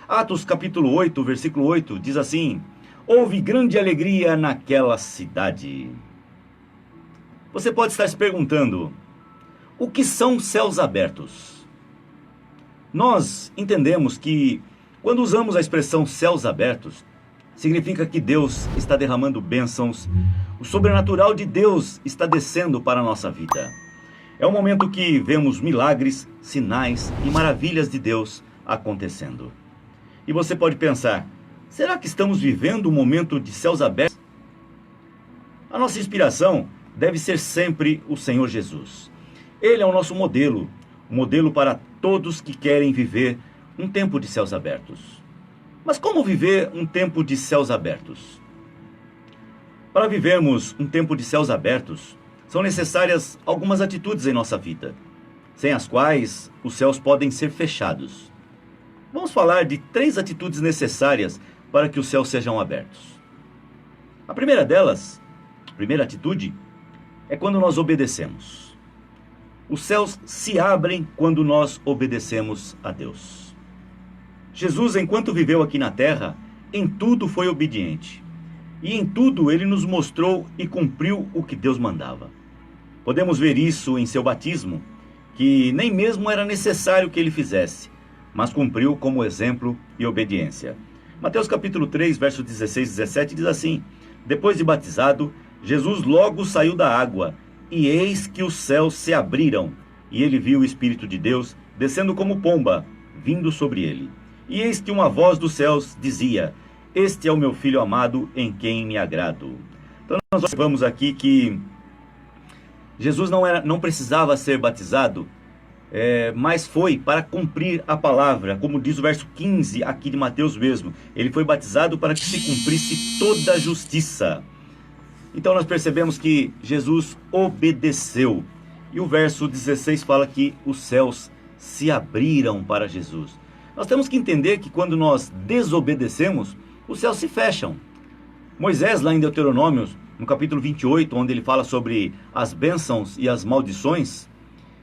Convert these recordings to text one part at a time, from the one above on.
Atos capítulo 8, versículo 8, diz assim: houve grande alegria naquela cidade. Você pode estar se perguntando, o que são céus abertos? Nós entendemos que, quando usamos a expressão céus abertos, significa que Deus está derramando bênçãos, o sobrenatural de Deus está descendo para a nossa vida. É um momento que vemos milagres, sinais e maravilhas de Deus acontecendo. E você pode pensar, será que estamos vivendo um momento de céus abertos? A nossa inspiração deve ser sempre o Senhor Jesus. Ele é o nosso modelo, um modelo para todos que querem viver um tempo de céus abertos. Mas como viver um tempo de céus abertos? Para vivermos um tempo de céus abertos, são necessárias algumas atitudes em nossa vida, sem as quais os céus podem ser fechados. Vamos falar de 3 atitudes necessárias para que os céus sejam abertos. A primeira delas, a primeira atitude, é quando nós obedecemos. Os céus se abrem quando nós obedecemos a Deus. Jesus, enquanto viveu aqui na terra, em tudo foi obediente. E em tudo ele nos mostrou e cumpriu o que Deus mandava. Podemos ver isso em seu batismo, que nem mesmo era necessário que ele fizesse, mas cumpriu como exemplo e obediência. Mateus capítulo 3, versos 16 e 17 diz assim: depois de batizado, Jesus logo saiu da água, e eis que os céus se abriram, e ele viu o Espírito de Deus descendo como pomba, vindo sobre ele. E eis que uma voz dos céus dizia: este é o meu Filho amado, em quem me agrado. Então nós observamos aqui que Jesus não precisava ser batizado, mas foi para cumprir a palavra, como diz o verso 15 aqui de Mateus mesmo. Ele foi batizado para que se cumprisse toda a justiça. Então nós percebemos que Jesus obedeceu. E o verso 16 fala que os céus se abriram para Jesus. Nós temos que entender que quando nós desobedecemos, os céus se fecham. Moisés, lá em Deuteronômio, no capítulo 28, onde ele fala sobre as bênçãos e as maldições,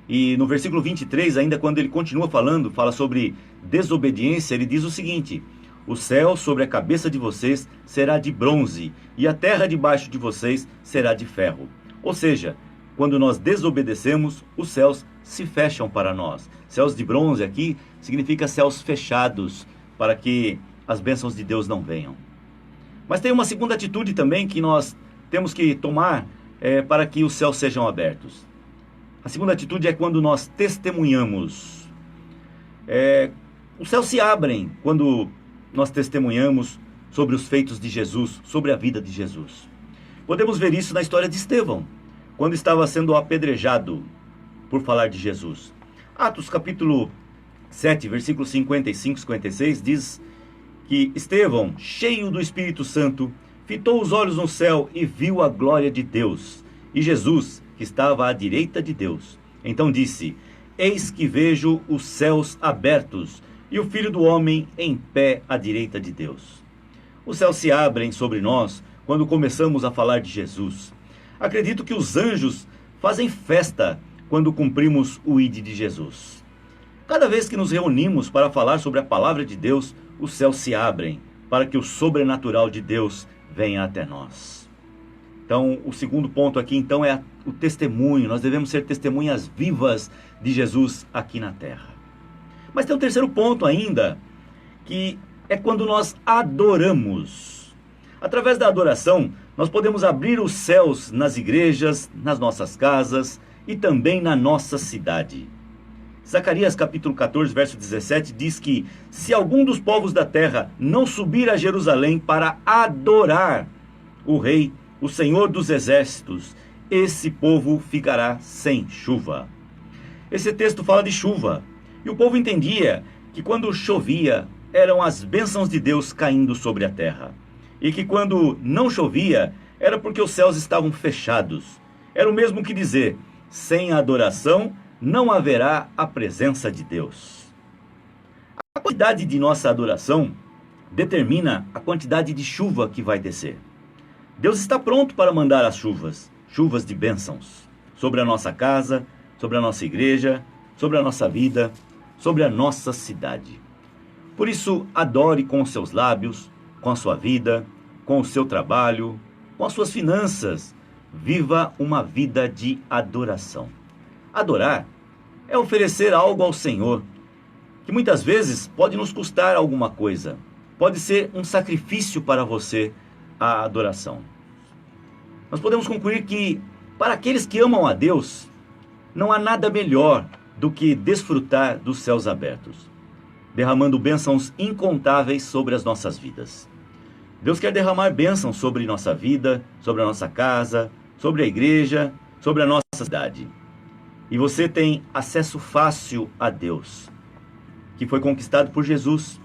e no versículo 23, ainda quando ele continua falando, fala sobre desobediência, ele diz o seguinte: o céu sobre a cabeça de vocês será de bronze, e a terra debaixo de vocês será de ferro. Ou seja, quando nós desobedecemos, os céus se fecham para nós. Céus de bronze aqui significa céus fechados, para que as bênçãos de Deus não venham. Mas tem uma segunda atitude também que nós temos que tomar para que os céus sejam abertos. A segunda atitude é quando nós testemunhamos. Os céus se abrem quando nós testemunhamos sobre os feitos de Jesus, sobre a vida de Jesus. Podemos ver isso na história de Estevão, quando estava sendo apedrejado por falar de Jesus. Atos capítulo 7, versículos 55 e 56 diz que Estevão, cheio do Espírito Santo, fitou os olhos no céu e viu a glória de Deus, e Jesus, que estava à direita de Deus. Então disse: eis que vejo os céus abertos, e o Filho do Homem em pé à direita de Deus. Os céus se abrem sobre nós quando começamos a falar de Jesus. Acredito que os anjos fazem festa quando cumprimos o ID de Jesus. Cada vez que nos reunimos para falar sobre a palavra de Deus, os céus se abrem para que o sobrenatural de Deus venha até nós. Então, o segundo ponto aqui, então, é o testemunho. Nós devemos ser testemunhas vivas de Jesus aqui na terra. Mas tem um terceiro ponto ainda, que é quando nós adoramos. Através da adoração, nós podemos abrir os céus nas igrejas, nas nossas casas e também na nossa cidade. Zacarias capítulo 14, verso 17 diz que se algum dos povos da terra não subir a Jerusalém para adorar o rei, o Senhor dos exércitos, esse povo ficará sem chuva. Esse texto fala de chuva, e o povo entendia que quando chovia eram as bênçãos de Deus caindo sobre a terra, e que quando não chovia era porque os céus estavam fechados. Era o mesmo que dizer: sem adoração não haverá a presença de Deus. A quantidade de nossa adoração determina a quantidade de chuva que vai descer. Deus está pronto para mandar as chuvas de bênçãos, sobre a nossa casa, sobre a nossa igreja, sobre a nossa vida, sobre a nossa cidade. Por isso, adore com os seus lábios, com a sua vida, com o seu trabalho, com as suas finanças. Viva uma vida de adoração. Adorar é oferecer algo ao Senhor, que muitas vezes pode nos custar alguma coisa. Pode ser um sacrifício para você a adoração. Nós podemos concluir que, para aqueles que amam a Deus, não há nada melhor do que desfrutar dos céus abertos, derramando bênçãos incontáveis sobre as nossas vidas. Deus quer derramar bênçãos sobre nossa vida, sobre a nossa casa, sobre a igreja, sobre a nossa cidade. E você tem acesso fácil a Deus, que foi conquistado por Jesus.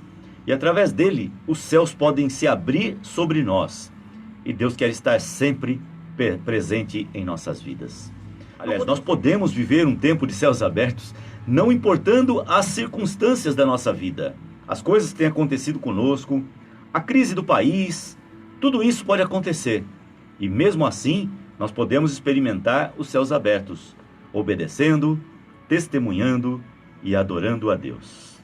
E através dele, os céus podem se abrir sobre nós. E Deus quer estar sempre presente em nossas vidas. Aliás, nós podemos viver um tempo de céus abertos, não importando as circunstâncias da nossa vida. As coisas que têm acontecido conosco, a crise do país, tudo isso pode acontecer. E mesmo assim, nós podemos experimentar os céus abertos, obedecendo, testemunhando e adorando a Deus.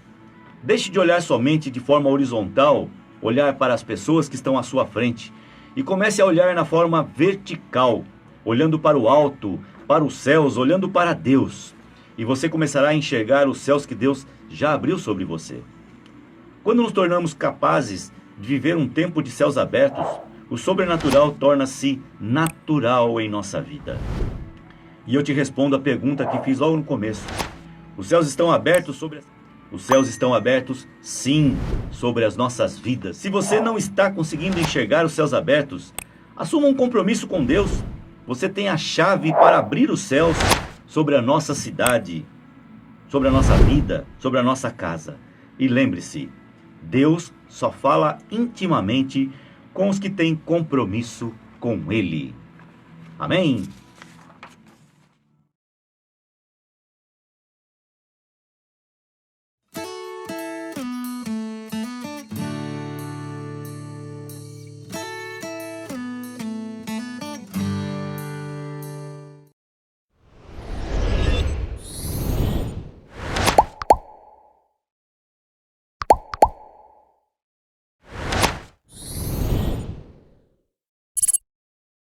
Deixe de olhar somente de forma horizontal, olhar para as pessoas que estão à sua frente, e comece a olhar na forma vertical, olhando para o alto, para os céus, olhando para Deus. E você começará a enxergar os céus que Deus já abriu sobre você. Quando nos tornamos capazes de viver um tempo de céus abertos, o sobrenatural torna-se natural em nossa vida. E eu te respondo a pergunta que fiz logo no começo. Os céus estão abertos sobre... Os céus estão abertos, sim, sobre as nossas vidas. Se você não está conseguindo enxergar os céus abertos, assuma um compromisso com Deus. Você tem a chave para abrir os céus sobre a nossa cidade, sobre a nossa vida, sobre a nossa casa. E lembre-se, Deus só fala intimamente com os que têm compromisso com Ele. Amém?